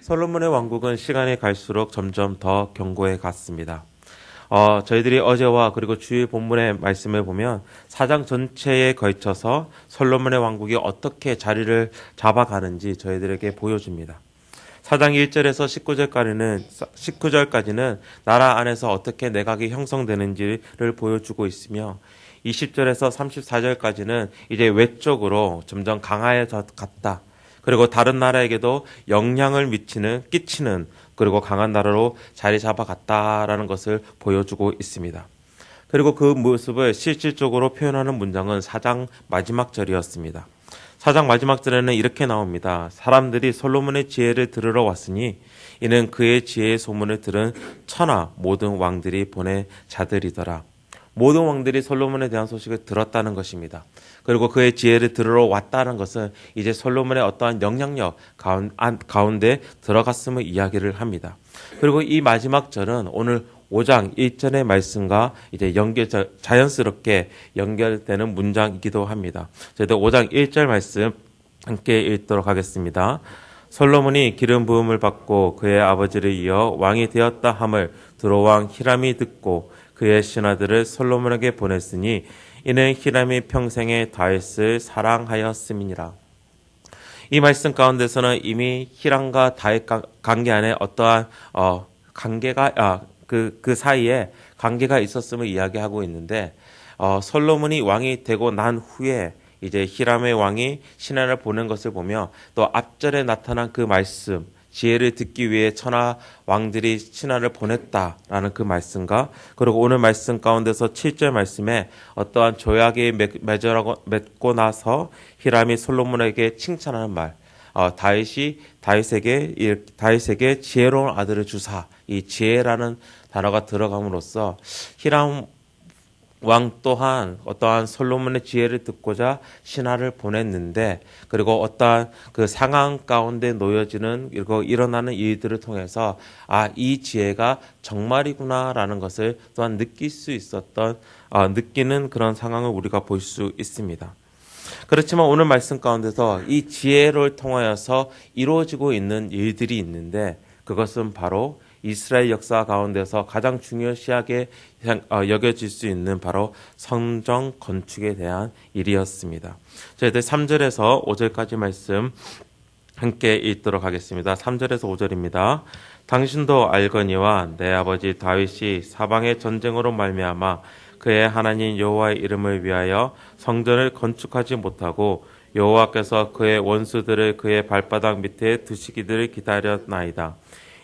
솔로몬의 왕국은 시간이 갈수록 점점 더 견고해 갔습니다. 저희들이 어제와 그리고 주일 본문의 말씀을 보면 사장 전체에 걸쳐서 솔로몬의 왕국이 어떻게 자리를 잡아가는지 저희들에게 보여줍니다. 사장 1절에서 19절까지는 나라 안에서 어떻게 내각이 형성되는지를 보여주고 있으며 20절에서 34절까지는 이제 외적으로 점점 강화해져 갔다. 그리고 다른 나라에게도 영향을 끼치는 그리고 강한 나라로 자리 잡아갔다라는 것을 보여주고 있습니다. 그리고 그 모습을 실질적으로 표현하는 문장은 4장 마지막 절이었습니다. 4장 마지막 절에는 이렇게 나옵니다. 사람들이 솔로몬의 지혜를 들으러 왔으니 이는 그의 지혜의 소문을 들은 천하 모든 왕들이 보낸 자들이더라. 모든 왕들이 솔로몬에 대한 소식을 들었다는 것입니다. 그리고 그의 지혜를 들으러 왔다는 것은 이제 솔로몬의 어떠한 영향력 가운데 들어갔음을 이야기를 합니다. 그리고 이 마지막 절은 오늘 5장 1절의 말씀과 이제 자연스럽게 연결되는 문장이기도 합니다. 저희도 5장 1절 말씀 함께 읽도록 하겠습니다. 솔로몬이 기름 부음을 받고 그의 아버지를 이어 왕이 되었다 함을 두로왕 히람이 듣고 그의 신하들을 솔로몬에게 보냈으니 이는 히람이 평생에 다윗을 사랑하였음이니라. 이 말씀 가운데서는 이미 히람과 다윗 관계 안에 어떠한 관계가 그 사이에 관계가 있었음을 이야기하고 있는데 솔로몬이 왕이 되고 난 후에 이제 히람의 왕이 신하를 보낸 것을 보며 또 앞절에 나타난 그 말씀 지혜를 듣기 위해 천하 왕들이 신하를 보냈다라는 그 말씀과 그리고 오늘 말씀 가운데서 7절 말씀에 어떠한 조약이 맺고 나서 히람이 솔로몬에게 칭찬하는 말 다윗에게 지혜로운 아들을 주사 이 지혜라는 단어가 들어감으로써 히람 왕 또한 어떠한 솔로몬의 지혜를 듣고자 신하를 보냈는데 그리고 어떠한 그 상황 가운데 놓여지는 그리고 일어나는 일들을 통해서 이 지혜가 정말이구나라는 것을 또한 느끼는 그런 상황을 우리가 볼 수 있습니다. 그렇지만 오늘 말씀 가운데서 이 지혜를 통하여서 이루어지고 있는 일들이 있는데 그것은 바로 이스라엘 역사 가운데서 가장 중요시하게 여겨질 수 있는 바로 성전 건축에 대한 일이었습니다. 저희들 3절에서 5절까지 말씀 함께 읽도록 하겠습니다. 3절에서 5절입니다. 당신도 알거니와 내 아버지 다윗이 사방의 전쟁으로 말미암아 그의 하나님 여호와의 이름을 위하여 성전을 건축하지 못하고 여호와께서 그의 원수들을 그의 발바닥 밑에 두시기를 기다렸나이다.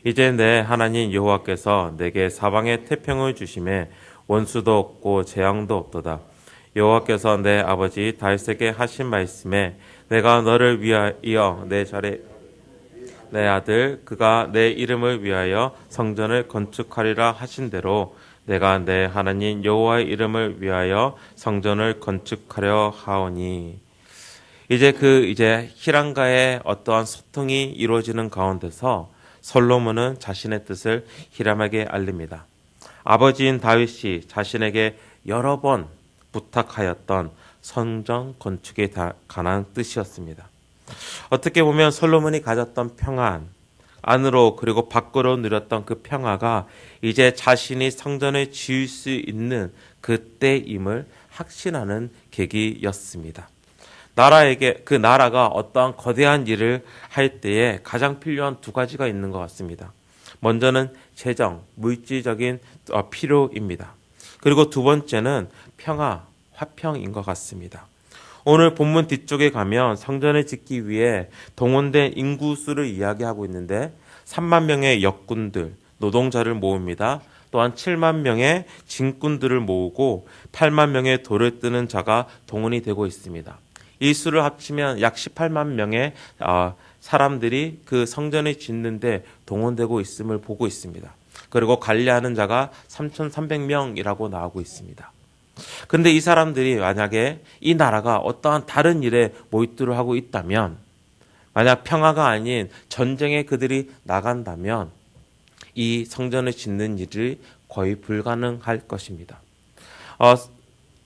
이제 내 하나님 여호와께서 내게 사방에 태평을 주심에 원수도 없고 재앙도 없도다. 여호와께서 내 아버지 다윗에게 하신 말씀에 내가 너를 위하여 내 아들 그가 내 이름을 위하여 성전을 건축하리라 하신 대로 내가 내 하나님 여호와의 이름을 위하여 성전을 건축하려 하오니. 이제 히람과의 어떠한 소통이 이루어지는 가운데서 솔로몬은 자신의 뜻을 히람에게 알립니다. 아버지인 다윗이 자신에게 여러 번 부탁하였던 성전 건축에 관한 뜻이었습니다. 어떻게 보면 솔로몬이 가졌던 평안, 안으로 그리고 밖으로 누렸던 그 평화가 이제 자신이 성전을 지을 수 있는 그때임을 확신하는 계기였습니다. 그 나라가 어떠한 거대한 일을 할 때에 가장 필요한 두 가지가 있는 것 같습니다. 먼저는 재정, 물질적인 필요입니다. 그리고 두 번째는 평화, 화평인 것 같습니다. 오늘 본문 뒤쪽에 가면 성전을 짓기 위해 동원된 인구수를 이야기하고 있는데 3만 명의 역군들, 노동자를 모읍니다. 또한 7만 명의 진군들을 모으고 8만 명의 돌을 뜨는 자가 동원이 되고 있습니다. 이 수를 합치면 약 18만 명의 사람들이 그 성전을 짓는데 동원되고 있음을 보고 있습니다. 그리고 관리하는 자가 3,300명이라고 나오고 있습니다. 그런데 이 사람들이 만약에 이 나라가 어떠한 다른 일에 몰두를 하고 있다면, 만약 평화가 아닌 전쟁에 그들이 나간다면 이 성전을 짓는 일이 거의 불가능할 것입니다.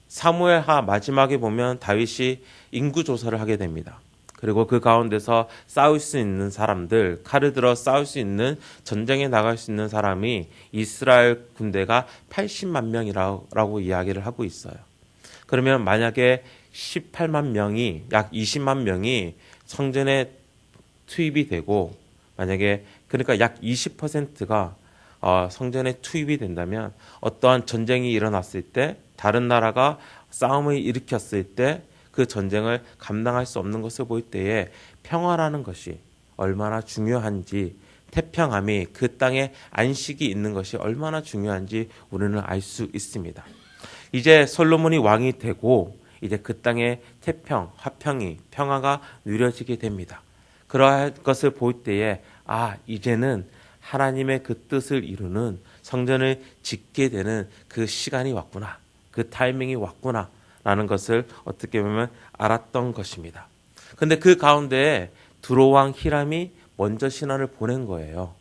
사무엘하 마지막에 보면 다윗이 인구 조사를 하게 됩니다. 그리고 그 가운데서 싸울 수 있는 사람들, 칼을 들어 싸울 수 있는 전쟁에 나갈 수 있는 사람이 이스라엘 군대가 80만 명이라고 이야기를 하고 있어요. 그러면 만약에 18만 명이 약 20만 명이 성전에 투입이 되고 만약에 그러니까 약 20%가 성전에 투입이 된다면 어떠한 전쟁이 일어났을 때 다른 나라가 싸움을 일으켰을 때 그 전쟁을 감당할 수 없는 것을 볼 때에 평화라는 것이 얼마나 중요한지 태평함이 그 땅에 안식이 있는 것이 얼마나 중요한지 우리는 알 수 있습니다. 이제 솔로몬이 왕이 되고 이제 그 땅에 태평, 화평이 평화가 누려지게 됩니다. 그러한 것을 볼 때에 이제는 하나님의 그 뜻을 이루는 성전을 짓게 되는 그 시간이 왔구나. 그 타이밍이 왔구나. 라는 것을 어떻게 보면 알았던 것입니다. 근데 그 가운데 두로왕 히람이 먼저 신하를 보낸 거예요.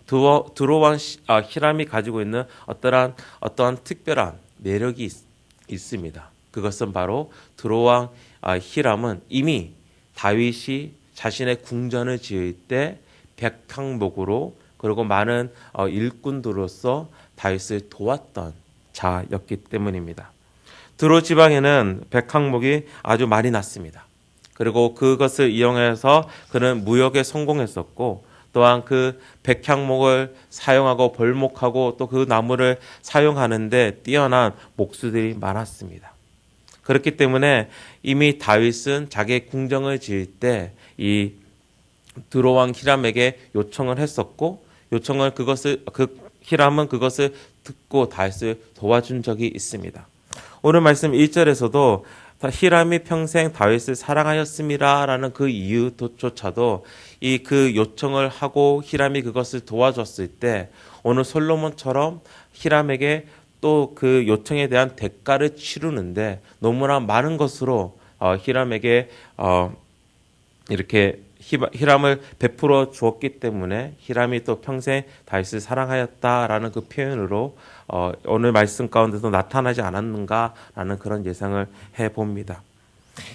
두로왕 히람이 가지고 있는 어떠한 특별한 매력이 있습니다. 그것은 바로 두로왕 히람은 이미 다윗이 자신의 궁전을 지을 때 백항목으로 그리고 많은 일꾼들로서 다윗을 도왔던 자였기 때문입니다. 두로 지방에는 백항목이 아주 많이 났습니다. 그리고 그것을 이용해서 그는 무역에 성공했었고 또한 그 백향목을 사용하고 벌목하고 또 그 나무를 사용하는데 뛰어난 목수들이 많았습니다. 그렇기 때문에 이미 다윗은 자기의 궁정을 지을 때 이 두로왕 히람에게 요청을 했었고 히람은 그것을 듣고 다윗을 도와준 적이 있습니다. 오늘 말씀 1절에서도 히람이 평생 다윗을 사랑하였음이라라는 그 이유조차도 이 그 요청을 하고 히람이 그것을 도와줬을 때 오늘 솔로몬처럼 히람에게 또 그 요청에 대한 대가를 치르는데 너무나 많은 것으로 히람에게 이렇게 히람을 베풀어 주었기 때문에 히람이 또 평생 다윗을 사랑하였다라는 그 표현으로 오늘 말씀 가운데도 나타나지 않았는가라는 그런 예상을 해봅니다.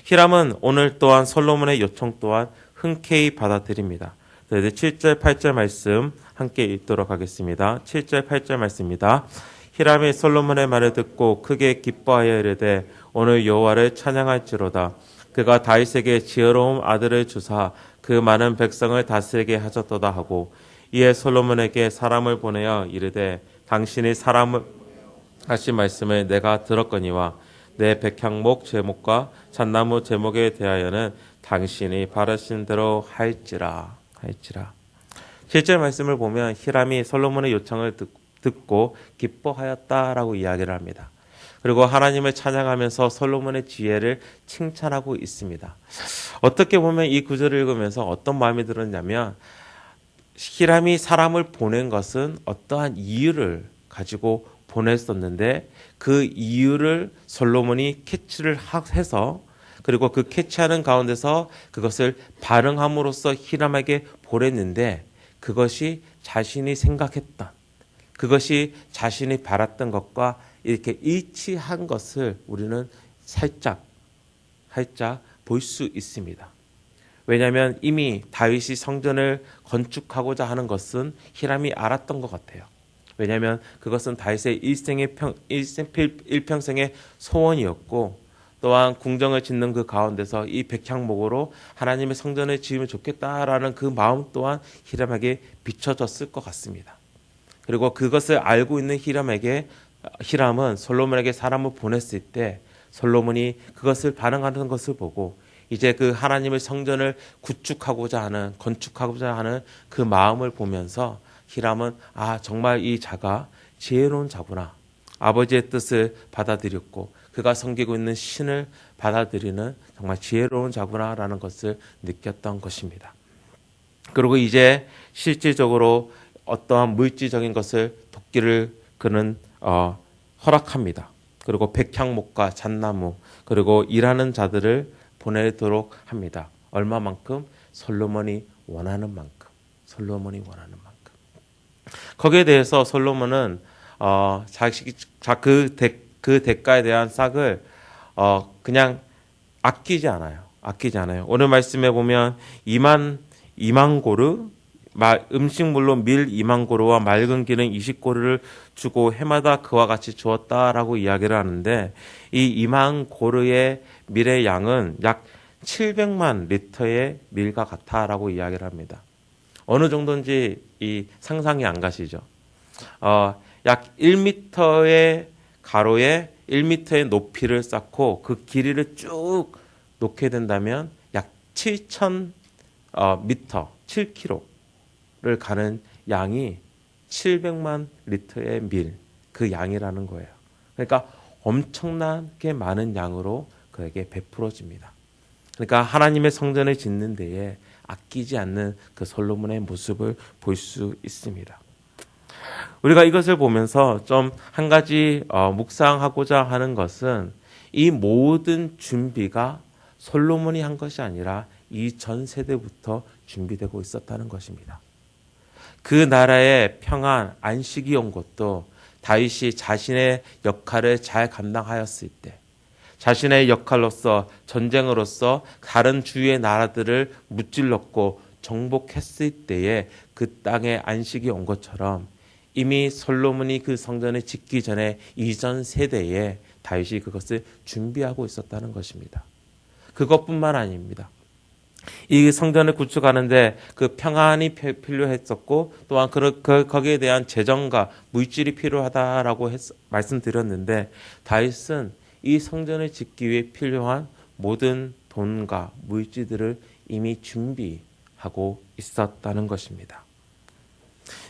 히람은 오늘 또한 솔로몬의 요청 또한 흔쾌히 받아들입니다. 이제 7절 8절 말씀 함께 읽도록 하겠습니다. 7절 8절 말씀입니다. 히람이 솔로몬의 말을 듣고 크게 기뻐하여 이르되 오늘 여호와를 찬양할지로다. 그가 다윗에게 지혜로운 아들을 주사 그 많은 백성을 다스리게 하셨도다 하고 이에 솔로몬에게 사람을 보내어 이르되 당신이 사람을 하신 말씀을 내가 들었거니와 내 백향목 제목과 잣나무 제목에 대하여는 당신이 바라신 대로 할지라. 7절 말씀을 보면 히람이 솔로몬의 요청을 듣고 기뻐하였다라고 이야기를 합니다. 그리고 하나님을 찬양하면서 솔로몬의 지혜를 칭찬하고 있습니다. 어떻게 보면 이 구절을 읽으면서 어떤 마음이 들었냐면 히람이 사람을 보낸 것은 어떠한 이유를 가지고 보냈었는데 그 이유를 솔로몬이 캐치를 해서 그리고 그 캐치하는 가운데서 그것을 반응함으로써 히람에게 보냈는데 그것이 자신이 생각했던 그것이 자신이 바랐던 것과 이렇게 일치한 것을 우리는 살짝 볼 수 있습니다. 왜냐하면 이미 다윗이 성전을 건축하고자 하는 것은 히람이 알았던 것 같아요. 왜냐하면 그것은 다윗의 일평생의 소원이었고 또한 궁정을 짓는 그 가운데서 이 백향목으로 하나님의 성전을 지으면 좋겠다라는 그 마음 또한 히람에게 비춰졌을 것 같습니다. 그리고 그것을 알고 있는 히람은 솔로몬에게 사람을 보냈을 때 솔로몬이 그것을 반응하는 것을 보고 이제 그 하나님의 성전을 건축하고자 하는 그 마음을 보면서 히람은 정말 이 자가 지혜로운 자구나. 아버지의 뜻을 받아들였고 그가 섬기고 있는 신을 받아들이는 정말 지혜로운 자구나라는 것을 느꼈던 것입니다. 그리고 이제 실질적으로 어떠한 물질적인 것을 돕기를 그는 허락합니다. 그리고 백향목과 잣나무 그리고 일하는 자들을 보내도록 합니다. 얼마만큼? 솔로몬이 원하는 만큼. 거기에 대해서 솔로몬은 그 대가에 대한 싹을 그냥 아끼지 않아요. 아끼지 않아요. 오늘 말씀에 보면 2만 고르, 음식물로 밀 2만 고르와 맑은 기름 20고르를 주고 해마다 그와 같이 주었다라고 이야기를 하는데, 이 2만 고르의 밀의 양은 약 700만 리터의 밀과 같다라고 이야기를 합니다. 어느 정도인지 이 상상이 안 가시죠? 약 1m의 가로에 1m의 높이를 쌓고 그 길이를 쭉 놓게 된다면 약 7,000m, 7km를 가는 양이 700만 리터의 밀, 그 양이라는 거예요. 그러니까 엄청나게 많은 양으로 그에게 베풀어집니다. 그러니까 하나님의 성전을 짓는 데에 아끼지 않는 그 솔로몬의 모습을 볼 수 있습니다. 우리가 이것을 보면서 좀 한 가지 묵상하고자 하는 것은, 이 모든 준비가 솔로몬이 한 것이 아니라 이 전 세대부터 준비되고 있었다는 것입니다. 그 나라의 평안, 안식이 온 것도 다윗이 자신의 역할을 잘 감당하였을 때, 자신의 역할로서 전쟁으로서 다른 주위의 나라들을 무찔렀고 정복했을 때에 그 땅에 안식이 온 것처럼, 이미 솔로몬이 그 성전을 짓기 전에 이전 세대에 다윗이 그것을 준비하고 있었다는 것입니다. 그것뿐만 아닙니다. 이 성전을 구축하는데 그 평안이 필요했었고, 또한 거기에 대한 재정과 물질이 필요하다라고 말씀드렸는데, 다윗은 이 성전을 짓기 위해 필요한 모든 돈과 물질들을 이미 준비하고 있었다는 것입니다.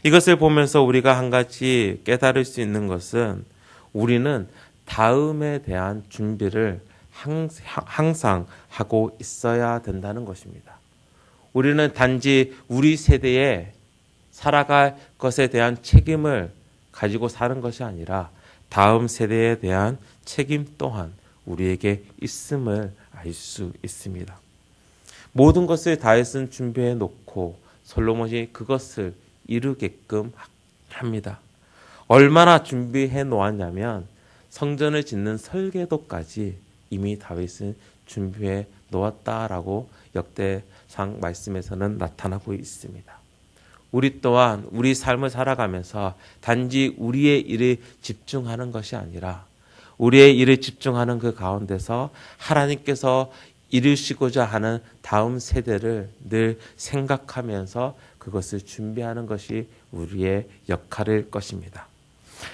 이것을 보면서 우리가 한 가지 깨달을 수 있는 것은, 우리는 다음에 대한 준비를 항상 하고 있어야 된다는 것입니다. 우리는 단지 우리 세대에 살아갈 것에 대한 책임을 가지고 사는 것이 아니라 다음 세대에 대한 책임 또한 우리에게 있음을 알 수 있습니다. 모든 것을 다윗은 준비해 놓고 솔로몬이 그것을 이루게끔 합니다. 얼마나 준비해 놓았냐면 성전을 짓는 설계도까지 이미 다윗은 준비해 놓았다라고 역대상 말씀에서는 나타나고 있습니다. 우리 또한 우리 삶을 살아가면서 단지 우리의 일에 집중하는 것이 아니라 우리의 일에 집중하는 그 가운데서 하나님께서 이루시고자 하는 다음 세대를 늘 생각하면서 그것을 준비하는 것이 우리의 역할일 것입니다.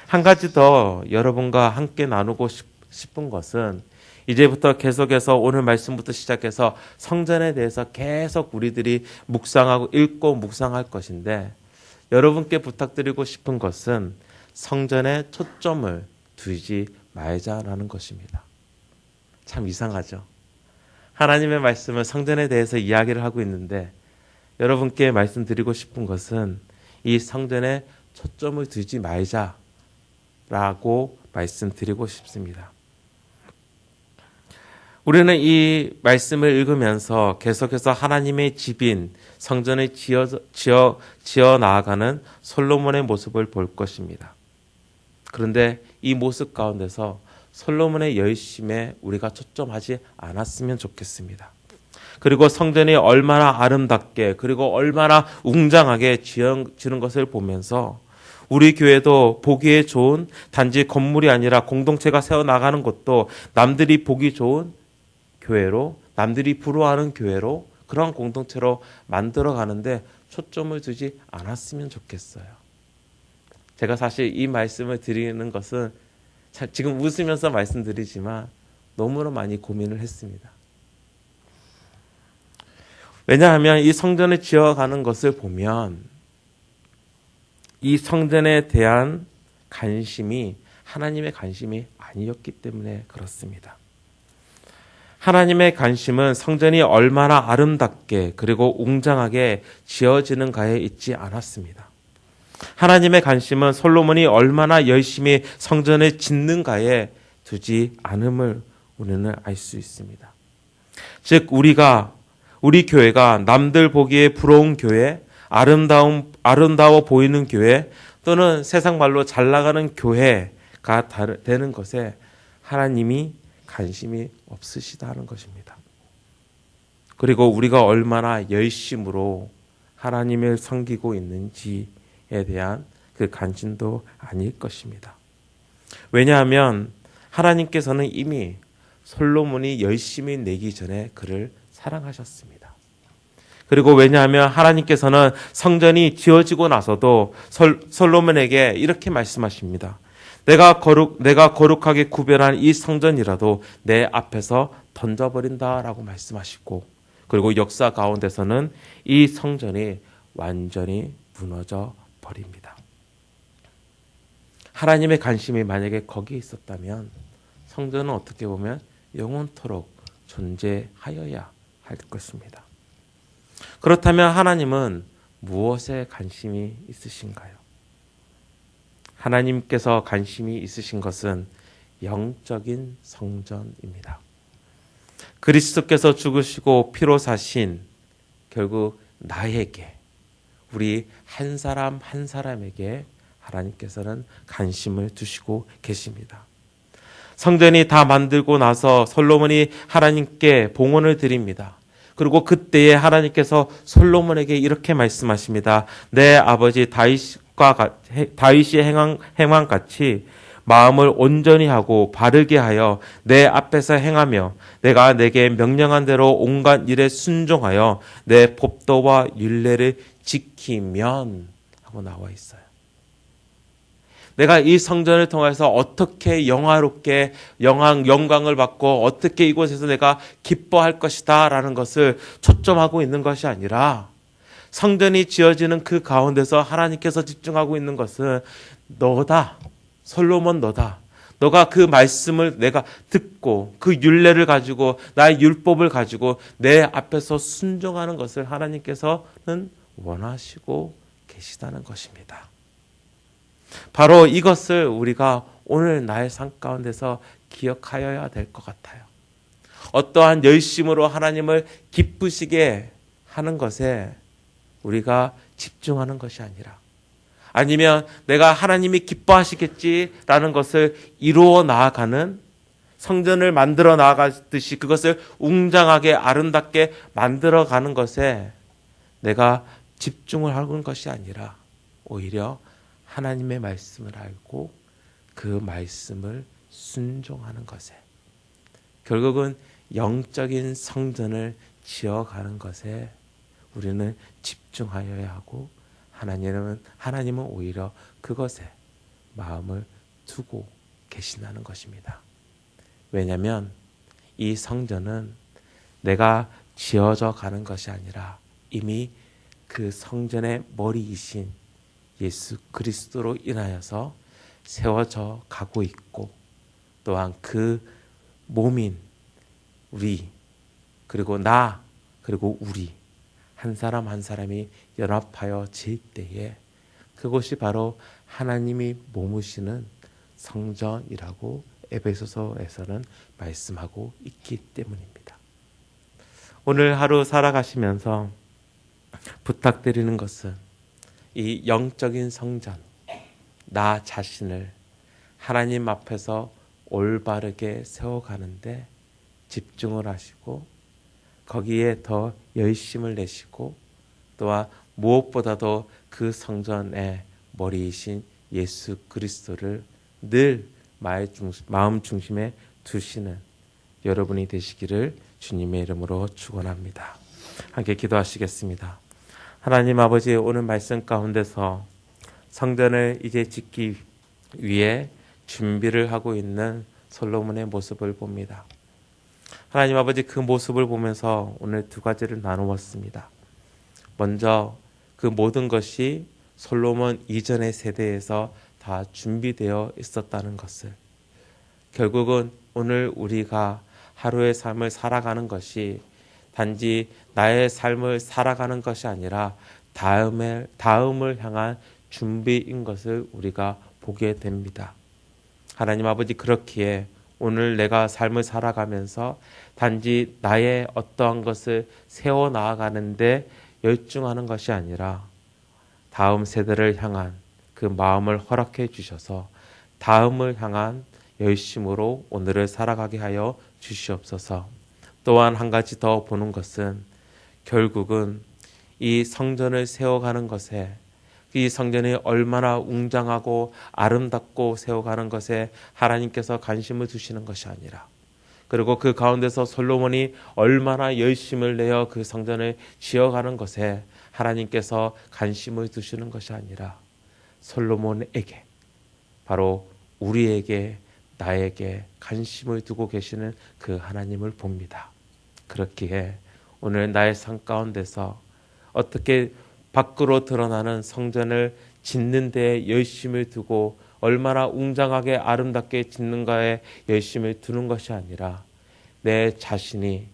한 가지 더 여러분과 함께 나누고 싶은 것은, 이제부터 계속해서 오늘 말씀부터 시작해서 성전에 대해서 계속 우리들이 묵상하고 읽고 묵상할 것인데, 여러분께 부탁드리고 싶은 것은 성전에 초점을 두지 말자라는 것입니다. 참 이상하죠? 하나님의 말씀은 성전에 대해서 이야기를 하고 있는데, 여러분께 말씀드리고 싶은 것은 이 성전에 초점을 두지 말자라고 말씀드리고 싶습니다. 우리는 이 말씀을 읽으면서 계속해서 하나님의 집인 성전을 지어 나아가는 솔로몬의 모습을 볼 것입니다. 그런데 이 모습 가운데서 솔로몬의 열심에 우리가 초점하지 않았으면 좋겠습니다. 그리고 성전이 얼마나 아름답게 그리고 얼마나 웅장하게 지은 것을 보면서 우리 교회도 보기에 좋은 단지 건물이 아니라 공동체가 세워나가는 것도 남들이 보기 좋은 교회로, 남들이 부러워하는 교회로, 그런 공동체로 만들어가는데 초점을 두지 않았으면 좋겠어요. 제가 사실 이 말씀을 드리는 것은 지금 웃으면서 말씀드리지만 너무나 많이 고민을 했습니다. 왜냐하면 이 성전을 지어가는 것을 보면 이 성전에 대한 관심이 하나님의 관심이 아니었기 때문에 그렇습니다. 하나님의 관심은 성전이 얼마나 아름답게 그리고 웅장하게 지어지는가에 있지 않았습니다. 하나님의 관심은 솔로몬이 얼마나 열심히 성전을 짓는가에 두지 않음을 우리는 알 수 있습니다. 즉 우리 교회가 남들 보기에 부러운 교회, 아름다워 보이는 교회, 또는 세상 말로 잘 나가는 교회가 되는 것에 하나님이 관심이 없으시다는 것입니다. 그리고 우리가 얼마나 열심으로 하나님을 섬기고 있는지에 대한 그 관심도 아닐 것입니다. 왜냐하면 하나님께서는 이미 솔로몬이 열심히 내기 전에 그를 사랑하셨습니다. 그리고 왜냐하면 하나님께서는 성전이 지어지고 나서도 솔로몬에게 이렇게 말씀하십니다. 내가 거룩하게 구별한 이 성전이라도 내 앞에서 던져버린다라고 말씀하시고, 그리고 역사 가운데서는 이 성전이 완전히 무너져 버립니다. 하나님의 관심이 만약에 거기에 있었다면 성전은 어떻게 보면 영원토록 존재하여야 할 것입니다. 그렇다면 하나님은 무엇에 관심이 있으신가요? 하나님께서 관심이 있으신 것은 영적인 성전입니다. 그리스도께서 죽으시고 피로 사신 결국 나에게, 우리 한 사람 한 사람에게 하나님께서는 관심을 두시고 계십니다. 성전이 다 만들고 나서 솔로몬이 하나님께 봉헌을 드립니다. 그리고 그때에 하나님께서 솔로몬에게 이렇게 말씀하십니다. 내 아버지 다윗이 행한 같이 마음을 온전히 하고 바르게 하여 내 앞에서 행하며 내가 내게 명령한 대로 온갖 일에 순종하여 내 법도와 율례를 지키면 하고 나와 있어요. 내가 이 성전을 통해서 어떻게 영화롭게 영광을 받고 어떻게 이곳에서 내가 기뻐할 것이다 라는 것을 초점하고 있는 것이 아니라, 성전이 지어지는 그 가운데서 하나님께서 집중하고 있는 것은 너다. 솔로몬 너다. 너가 그 말씀을 내가 듣고 그 율례를 가지고 나의 율법을 가지고 내 앞에서 순종하는 것을 하나님께서는 원하시고 계시다는 것입니다. 바로 이것을 우리가 오늘 나의 삶 가운데서 기억하여야 될 것 같아요. 어떠한 열심으로 하나님을 기쁘시게 하는 것에 우리가 집중하는 것이 아니라, 아니면 내가 하나님이 기뻐하시겠지라는 것을 이루어 나아가는, 성전을 만들어 나아가듯이 그것을 웅장하게 아름답게 만들어가는 것에 내가 집중을 하는 것이 아니라, 오히려 하나님의 말씀을 알고 그 말씀을 순종하는 것에, 결국은 영적인 성전을 지어가는 것에 우리는 집중하여야 하고, 하나님은 오히려 그것에 마음을 두고 계신다는 것입니다. 왜냐하면 이 성전은 내가 지어져 가는 것이 아니라 이미 그 성전의 머리이신 예수 그리스도로 인하여서 세워져 가고 있고, 또한 그 몸인 우리, 그리고 나, 그리고 우리 한 사람 한 사람이 연합하여 질 때에 그것이 바로 하나님이 머무시는 성전이라고 에베소서에서는 말씀하고 있기 때문입니다. 오늘 하루 살아가시면서 부탁드리는 것은 이 영적인 성전, 나 자신을 하나님 앞에서 올바르게 세워가는데 집중을 하시고, 거기에 더 열심을 내시고, 또한 무엇보다도 그 성전의 머리이신 예수 그리스도를 늘 마음 중심에 두시는 여러분이 되시기를 주님의 이름으로 축원합니다. 함께 기도하시겠습니다. 하나님 아버지, 오늘 말씀 가운데서 성전을 이제 짓기 위해 준비를 하고 있는 솔로몬의 모습을 봅니다. 하나님 아버지, 그 모습을 보면서 오늘 두 가지를 나누었습니다. 먼저 그 모든 것이 솔로몬 이전의 세대에서 다 준비되어 있었다는 것을, 결국은 오늘 우리가 하루의 삶을 살아가는 것이 단지 나의 삶을 살아가는 것이 아니라 다음을 향한 준비인 것을 우리가 보게 됩니다. 하나님 아버지, 그렇기에 오늘 내가 삶을 살아가면서 단지 나의 어떠한 것을 세워 나아가는데 열중하는 것이 아니라 다음 세대를 향한 그 마음을 허락해 주셔서 다음을 향한 열심으로 오늘을 살아가게 하여 주시옵소서. 또한 한 가지 더 보는 것은 결국은 이 성전을 세워가는 것에, 이 성전이 얼마나 웅장하고 아름답고 세워가는 것에 하나님께서 관심을 두시는 것이 아니라, 그리고 그 가운데서 솔로몬이 얼마나 열심을 내어 그 성전을 지어가는 것에 하나님께서 관심을 두시는 것이 아니라 솔로몬에게, 바로 우리에게, 나에게 관심을 두고 계시는 그 하나님을 봅니다. 그렇기에 오늘 나의 삶 가운데서 어떻게 밖으로 드러나는 성전을 짓는 데에 열심을 두고 얼마나 웅장하게 아름답게 짓는가에 열심을 두는 것이 아니라 내 자신이,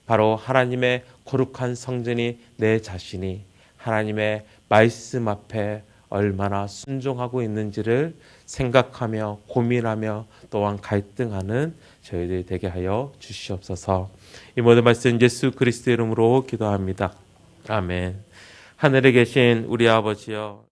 바로 하나님의 거룩한 성전이 내 자신이 하나님의 말씀 앞에 얼마나 순종하고 있는지를 생각하며 고민하며 또한 갈등하는 저희들이 되게 하여 주시옵소서. 이 모든 말씀 예수 그리스도의 이름으로 기도합니다. 아멘. 하늘에 계신 우리 아버지여,